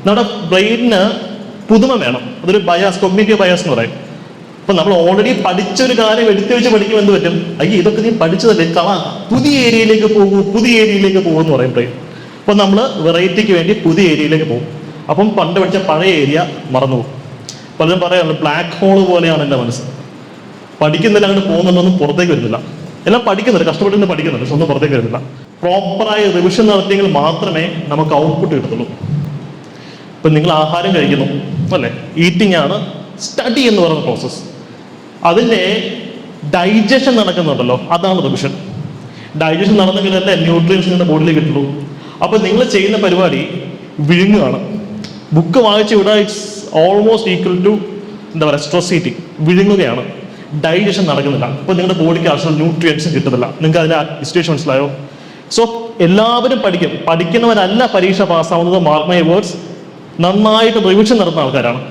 നമ്മുടെ ബ്രെയിനിന് പുതുമ വേണം. അതൊരു ബയാസ്, കോഗ്നിറ്റീവ് ബയാസ് എന്ന് പറയും. അപ്പൊ നമ്മൾ ഓൾറെഡി പഠിച്ചൊരു കാര്യം എടുത്തു വെച്ച് പഠിക്കുമ്പോൾ എന്ത് പറ്റും? ഇതൊക്കെ നീ പഠിച്ചതല്ലേ, പുതിയ ഏരിയയിലേക്ക് പോകും എന്ന് പറയും ബ്രെയിൻ. അപ്പൊ നമ്മൾ വെറൈറ്റിക്ക് വേണ്ടി പുതിയ ഏരിയയിലേക്ക് പോകും. അപ്പം പണ്ട് പഠിച്ച പഴയ ഏരിയ മറന്നുപോകും. പലരും പറയാറുണ്ട് ബ്ലാക്ക് ഹോൾ പോലെയാണ് എൻ്റെ മനസ്സ്. പഠിക്കുന്നില്ല, അങ്ങോട്ട് പോകുന്നുണ്ടൊന്നും പുറത്തേക്ക് വരുന്നില്ല. എല്ലാം പഠിക്കുന്നുണ്ട്, കഷ്ടപ്പെട്ട് പഠിക്കുന്നുണ്ട്, സ്വന്തം പുറത്തേക്ക് വരുന്നില്ല. പ്രോപ്പറായി റിവിഷൻ നടത്തിയെങ്കിൽ മാത്രമേ നമുക്ക് ഔട്ട്പുട്ട് കിട്ടത്തുള്ളൂ. ഇപ്പം നിങ്ങൾ ആഹാരം കഴിക്കുന്നു അല്ലേ, ഈറ്റിംഗ് ആണ് സ്റ്റഡി എന്ന് പറയുന്ന പ്രോസസ്സ്. അതിൻ്റെ ഡൈജഷൻ നടക്കുന്നുണ്ടല്ലോ, അതാണ് റിവിഷൻ. ഡൈജഷൻ നടന്നെങ്കിലല്ലേ ന്യൂട്രിയൻസ് നിങ്ങളുടെ ബോഡിയിൽ കിട്ടുള്ളൂ. അപ്പോൾ നിങ്ങൾ ചെയ്യുന്ന പരിപാടി വിഴുങ്ങുകയാണ്. ബുക്ക് വായിച്ച് ഇവിടെ ഇറ്റ്സ് ഓൾമോസ്റ്റ് ഈക്വൽ ടു എന്താ പറയുക, സ്ട്രെസ് ഈറ്റിംഗ്. വിഴുങ്ങുകയാണ്, ഡൈജഷൻ നടക്കുന്നില്ല. അപ്പോൾ നിങ്ങളുടെ ബോഡിക്ക് ആവശ്യമുള്ള ന്യൂട്രിയൻസ് കിട്ടുന്നില്ല. നിങ്ങൾക്ക് അതിൻ്റെ സിറ്റുവേഷൻ മനസ്സിലായോ? സോ എല്ലാവരും പഠിക്കും. പഠിക്കുന്നവരല്ല പരീക്ഷ പാസ്സാവുന്നത്. മാർക്ക് മൈ വേർഡ്സ്, നന്നായിട്ട് റിവിഷൻ നടത്തുന്ന ആൾക്കാരാണ്.